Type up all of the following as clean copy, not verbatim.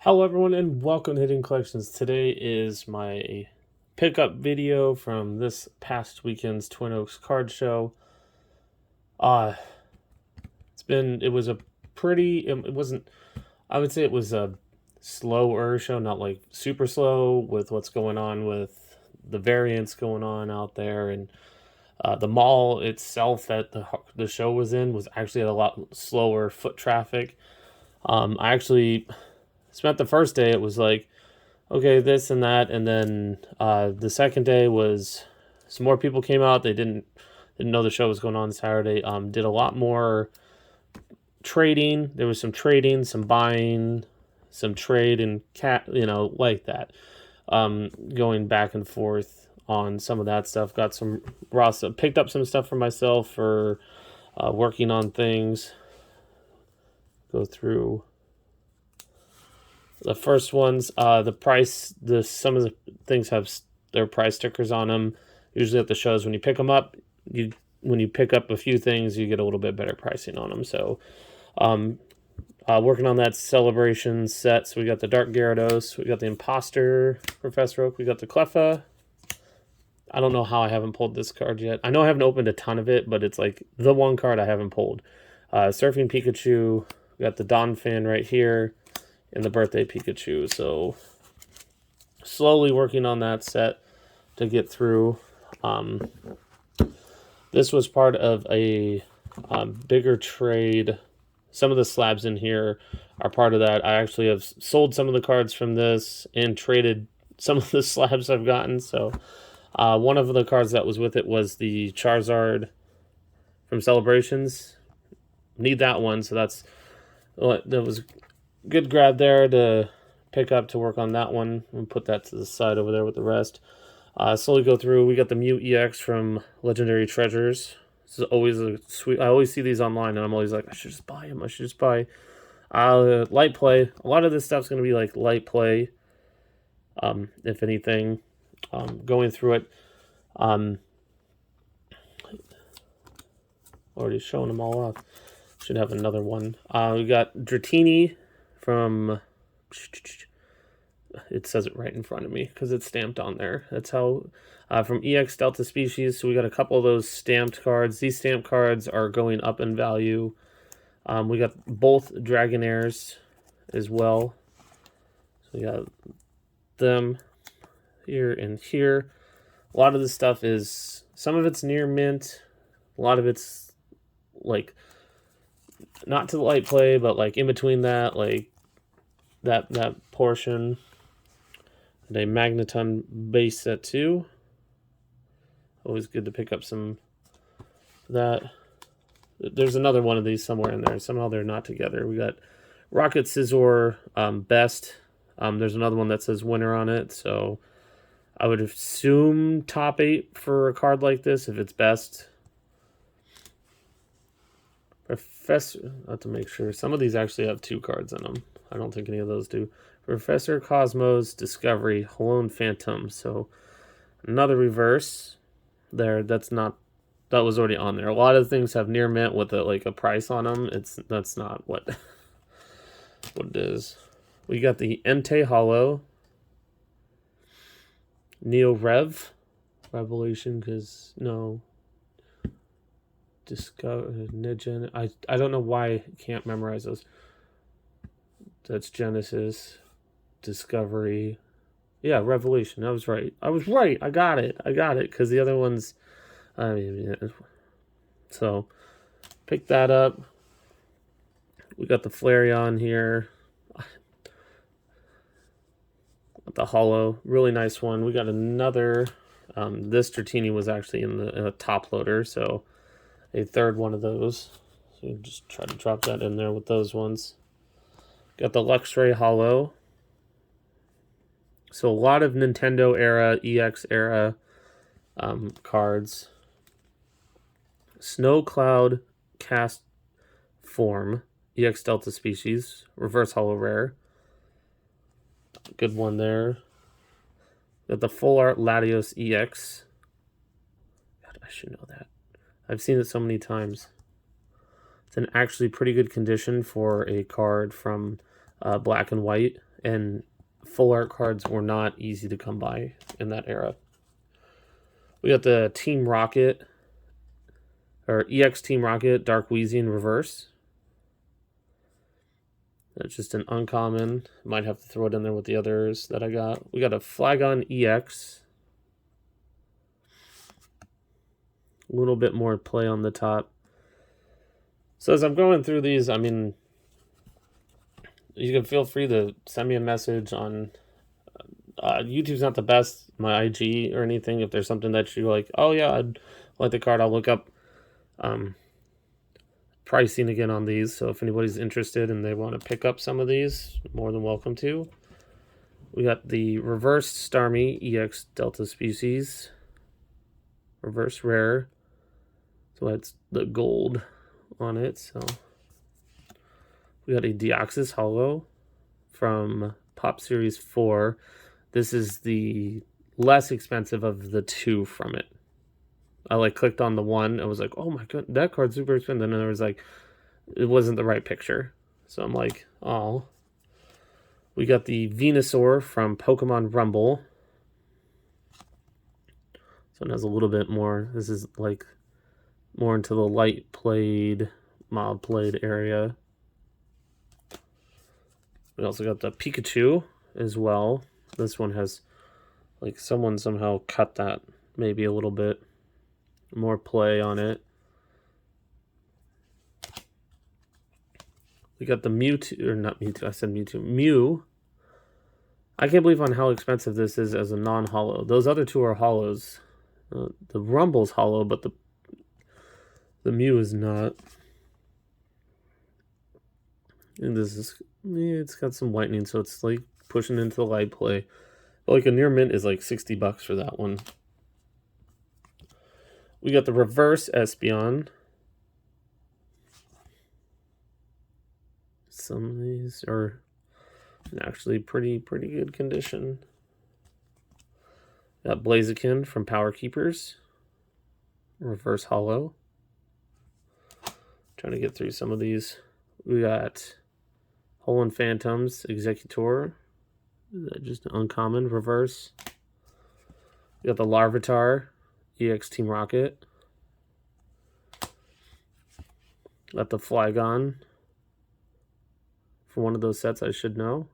Hello everyone and welcome to Hidden Collections. Today is my pickup video from this past weekend's Twin Oaks card show. It was a pretty, it wasn't, I would say it was a slower show, not like super slow with what's going on with the variants going on out there. And the mall itself that the show was in was actually at a lot slower foot traffic. I actually spent the first day, it was like, okay, this and that, and then the second day was some more people came out. They didn't know the show was going on Saturday. Did a lot more trading. There was some trading, some buying, some trade and like that. Going back and forth on some of that stuff. Got some picked up some stuff for myself for working on things. Go through the first ones. The price, some of the things have their price stickers on them. Usually at the shows, when you pick them up, when you pick up a few things, you get a little bit better pricing on them. So, working on that celebration set. So we got the Dark Gyarados, we got the Imposter Professor Oak, we got the Cleffa. I don't know how I haven't pulled this card yet. I know I haven't opened a ton of it, but it's like the one card I haven't pulled. Surfing Pikachu, we got the Dawn Fan right here, and the Birthday Pikachu. So slowly working on that set to get through. This was part of a bigger trade. Some of the slabs in here are part of that. I actually have sold some of the cards from this and traded some of the slabs I've gotten. So one of the cards that was with it was the Charizard from Celebrations. Need that one, so that was good grab there to pick up to work on that one and put that to the side over there with the rest. Slowly go through. We got the Mew EX from Legendary Treasures. This is always a sweet. I always see these online and I'm always like, I should just buy them. I should just buy light play. A lot of this stuff's going to be like light play, if anything. Going through it. Already showing them all off. Should have another one. We got Dratini from, it says it right in front of me because it's stamped on there. That's how, from EX Delta Species. So we got a couple of those stamped cards. These stamped cards are going up in value. We got both Dragonairs as well. So we got them here and here. A lot of this stuff is, some of it's near mint. A lot of it's like, not to the light play, but like in between that, like that portion. And a Magneton base set too. Always good to pick up some of that. There's another one of these somewhere in there. Somehow they're not together. We got Rocket Scizor Best. There's another one that says winner on it. So I would assume top 8 for a card like this if it's best. Professor, not to make sure. Some of these actually have 2 cards in them. I don't think any of those do. Professor Cosmos Discovery Halone Phantom. So another reverse there. That was already on there. A lot of things have near mint with a price on them. That's not what it is. We got the Entei Hollow Neo Revolution, because no. Discover Negen. I don't know why I can't memorize those. That's Genesis, Discovery. Yeah, Revolution. I was right. I got it. Because the other ones, so pick that up. We got the Flareon here. The Hollow, really nice one. We got another. This Dratini was actually in the top loader, so a third one of those. So you just try to drop that in there with those ones. Got the Luxray Hollow. So a lot of Nintendo era, EX era cards. Snow Cloud Cast Form, EX Delta Species, Reverse Hollow Rare. Good one there. Got the Full Art Latios EX. God, I should know that. I've seen it so many times. It's in actually pretty good condition for a card from Black and White. and full art cards were not easy to come by in that era. We got the Team Rocket, or EX Team Rocket, Dark Wheezy in reverse. That's just an uncommon. Might have to throw it in there with the others that I got. We got a Flygon EX. A little bit more play on the top. So as I'm going through these, I mean, you can feel free to send me a message on YouTube's not the best, my IG or anything. If there's something that you're like, oh yeah, I'd like the card, I'll look up pricing again on these. So if anybody's interested and they want to pick up some of these, more than welcome to. We got the reverse Starmie EX Delta Species. Reverse rare. So that's the gold on it. So we got a Deoxys Hollow from Pop Series 4. This is the less expensive of the two from it. I like clicked on the one. I was like, oh my god, that card's super expensive. And then there was like, it wasn't the right picture. So I'm like, oh. We got the Venusaur from Pokemon Rumble. So it has a little bit more. This is like more into the light played, mild played area. We also got the Pikachu as well. This one has, like, someone somehow cut that maybe a little bit more play on it. We got the Mewtwo, or not Mewtwo, I said Mewtwo. Mew. I can't believe on how expensive this is as a non-hollow. Those other two are hollows. The Rumble's hollow, but the Mew is not. And this is, it's got some whitening, so it's like pushing into the light play. But like a near mint is like $60 for that one. We got the reverse Espeon. Some of these are in actually pretty good condition. Got Blaziken from Power Keepers. Reverse hollow. Trying to get through some of these. We got Hoenn Phantoms Executor. Just an uncommon reverse. We got the Larvitar EX Team Rocket. Got the Flygon for one of those sets I should know.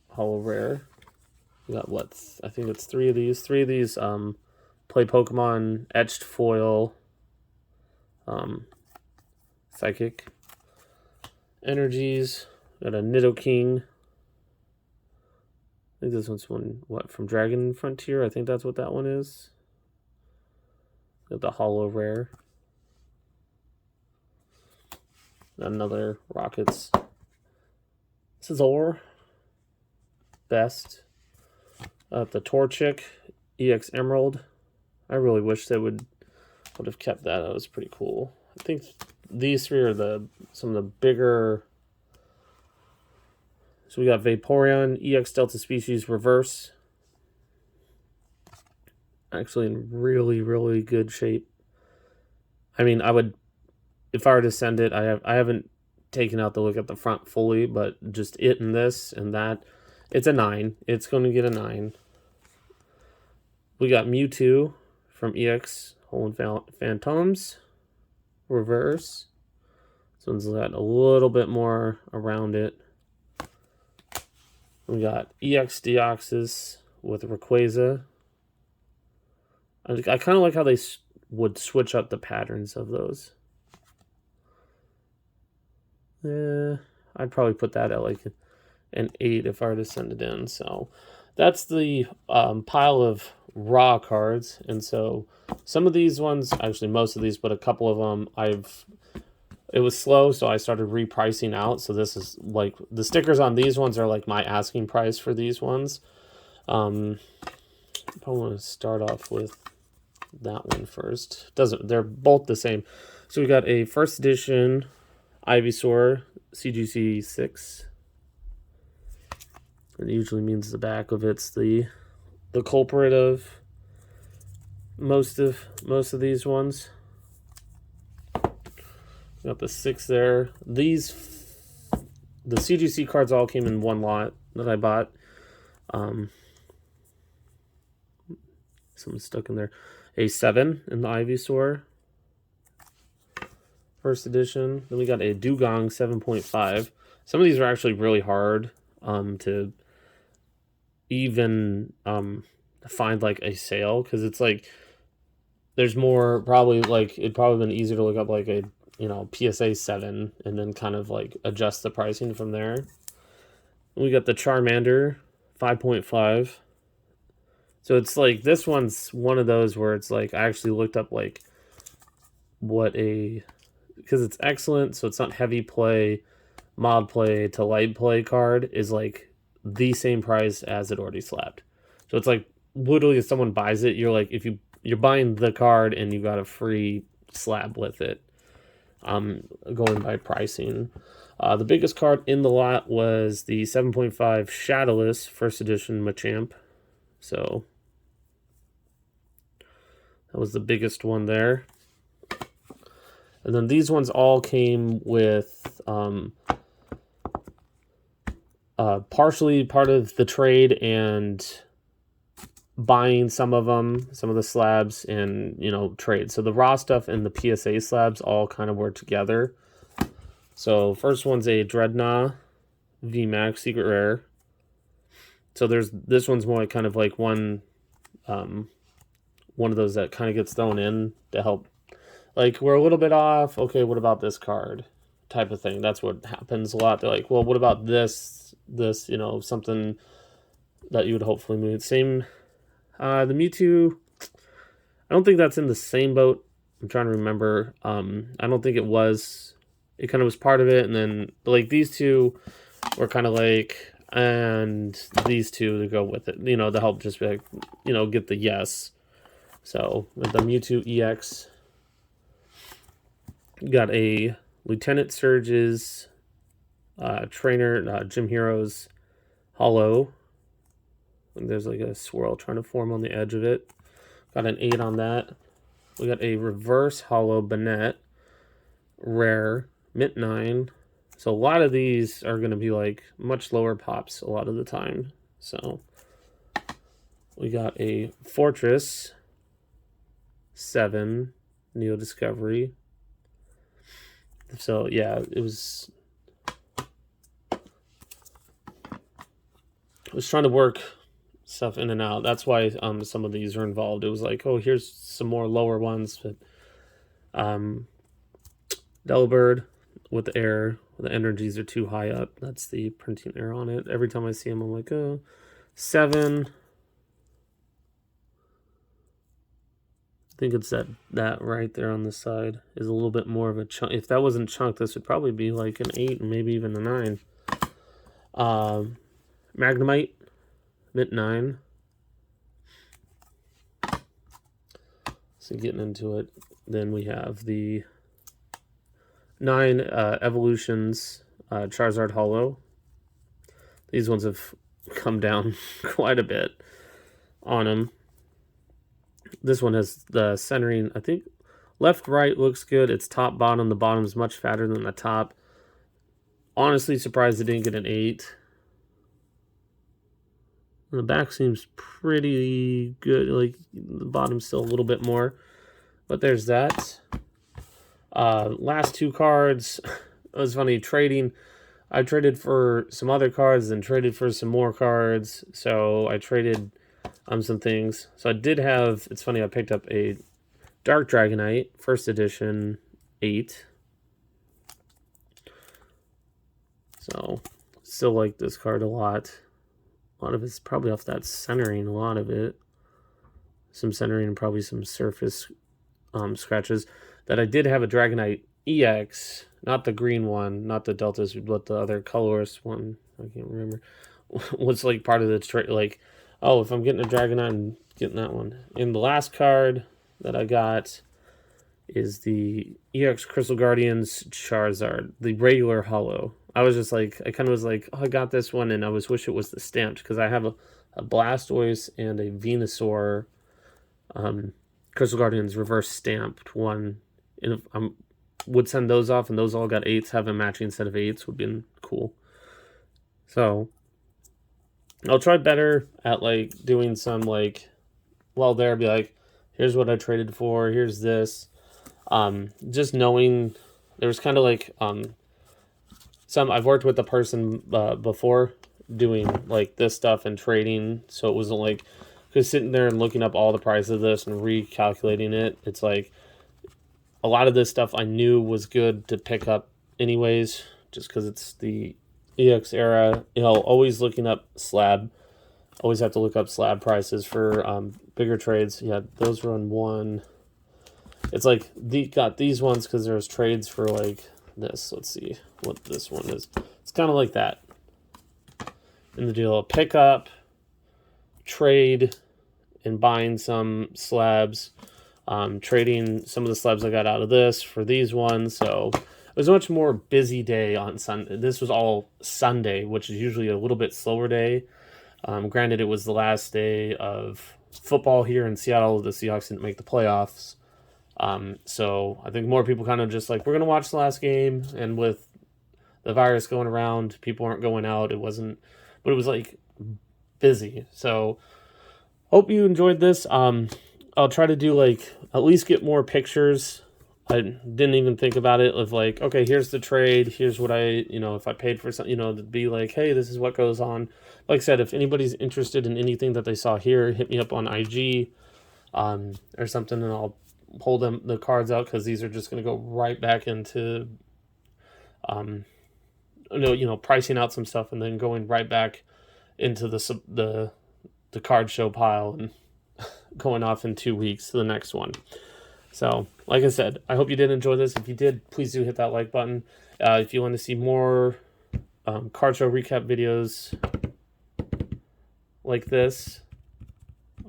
Hollow rare. We got what? I think it's three of these. Three of these play Pokemon etched foil. Psychic energies. Got a Nidoking. I think this one's one, what, from Dragon Frontier? I think that's what that one is. Got the hollow rare. Another Rockets. This is Or. Best. The Torchic EX Emerald. I really wish they would have kept that. That was pretty cool. I think these three are some of the bigger. So we got Vaporeon EX Delta Species Reverse. Actually in really good shape. I mean, I would, if I were to send it, I haven't taken out the look at the front fully, but just it and this and that, it's a 9. It's going to get a 9. We got Mewtwo from EX Hoenn Phantoms Reverse. This one's got a little bit more around it. We got EX Deoxys with Rayquaza. I kind of like how they would switch up the patterns of those. I'd probably put that at like an 8 if I were to send it in. So that's the pile of raw cards. And so some of these ones, actually most of these, but a couple of them, it was slow, so I started repricing out. So this is like, the stickers on these ones are like my asking price for these ones. I want to start off with that one first. They're both the same. So we got a first edition Ivysaur CGC 6. It usually means the back of it's the culprit of most of these ones. Got the 6 there. These the CGC cards all came in one lot that I bought. Something's stuck in there. A 7 in the Ivysaur. First edition. Then we got a Dugong 7.5. Some of these are actually really hard to even find like a sale, because it's like there's more probably like it'd probably been easier to look up like a PSA 7 and then kind of like adjust the pricing from there. We got the Charmander 5.5. So it's like this one's one of those where it's like I actually looked up like because it's excellent, so it's not heavy play, mod play to light play card is like the same price as it already slapped. So it's like literally if someone buys it, you're like, if you're buying the card and you got a free slab with it. Going by pricing. The biggest card in the lot was the 7.5 Shadowless first edition Machamp. So that was the biggest one there. And then these ones all came with partially part of the trade and buying some of the slabs and trade. So the raw stuff and the PSA slabs all kind of were together. So first one's a Dreadnought VMAX Secret Rare. So this one's more kind of like one of those that kind of gets thrown in to help. Like, we're a little bit off. Okay, what about this card? Type of thing. That's what happens a lot. They're like, well, what about this, something that you would hopefully move. Same, the Mewtwo, I don't think that's in the same boat. I'm trying to remember. I don't think it was. It kind of was part of it, and then, like, these two were kind of like, and these two to go with it, to help just, like, get the yes. So, with the Mewtwo EX, got a Lieutenant Surge's trainer, Gym Heroes Hollow. And there's like a swirl trying to form on the edge of it. Got an 8 on that. We got a Reverse Hollow Banette Rare Mint 9. So a lot of these are going to be like much lower pops a lot of the time. So we got a Fortress 7 Neo Discovery. So yeah, I was trying to work stuff in and out. That's why some of these are involved. It was like, oh, here's some more lower ones, but Delibird with the air, the energies are too high up. That's the printing error on it. Every time I see them, I'm like, oh, 7. I think it's that right there on the side is a little bit more of a chunk. If that wasn't chunk, this would probably be like an 8 and maybe even a 9. Magnemite, Mint 9. So getting into it, then we have the 9 Evolutions Charizard Hollow. These ones have come down quite a bit on them. This one has the centering, I think left, right looks good. It's top, bottom. The bottom is much fatter than the top. Honestly surprised it didn't get an 8. The back seems pretty good. Like, the bottom's still a little bit more. But there's that. Last 2 cards. It was funny, trading. I traded for some other cards, then traded for some more cards. So I traded some things. So I did have, it's funny, I picked up a Dark Dragonite, first edition, 8. So, still like this card a lot. A lot of it's probably off that centering, a lot of it. Some centering and probably some surface scratches. That I did have a Dragonite EX, not the green one, not the Deltas, but the other colorless one. I can't remember. Was like part of the trade, like, oh, if I'm getting a Dragonite, I'm getting that one. And the last card that I got is the EX Crystal Guardians Charizard, the regular hollow. I was just like, I kind of was like, oh, I got this one, and I wish it was the stamped, because I have a Blastoise and a Venusaur Crystal Guardians reverse stamped one. And if I would send those off, and those all got 8s, have a matching set of 8s would be cool. So I'll try better at like doing some like, well, there be like, here's what I traded for, here's this. Just knowing there was kind of like some I've worked with a person before doing like this stuff and trading, so it wasn't like because sitting there and looking up all the prices of this and recalculating it. It's like a lot of this stuff I knew was good to pick up anyways, just because it's the EX era. You know, always looking up slab. Always have to look up slab prices for bigger trades. Yeah, those run one. It's like got these ones because there's trades for like this. Let's see what this one is. It's kind of like that. In the deal, pick up, trade, and buying some slabs. Trading some of the slabs I got out of this for these ones. So it was a much more busy day on Sunday. This was all Sunday, which is usually a little bit slower day. Granted, it was the last day of football here in Seattle. The Seahawks didn't make the playoffs. So I think more people kind of just like, we're going to watch the last game. And with the virus going around, people aren't going out. It wasn't, but it was like busy. So hope you enjoyed this. I'll try to do like, at least get more pictures. I didn't even think about it of like, okay, here's the trade. Here's what if I paid for something, to be like, hey, this is what goes on. Like I said, if anybody's interested in anything that they saw here, hit me up on IG or something, and I'll pull the cards out because these are just going to go right back into, pricing out some stuff and then going right back into the card show pile and going off in 2 weeks to the next one. So, like I said, I hope you did enjoy this. If you did, please do hit that like button. If you want to see more card show recap videos like this,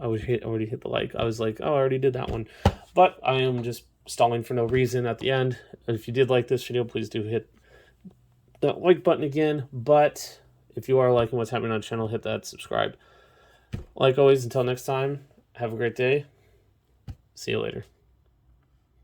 I already hit the like. I was like, oh, I already did that one. But I am just stalling for no reason at the end. If you did like this video, please do hit the like button again. But if you are liking what's happening on the channel, hit that subscribe. Like always, until next time, have a great day. See you later.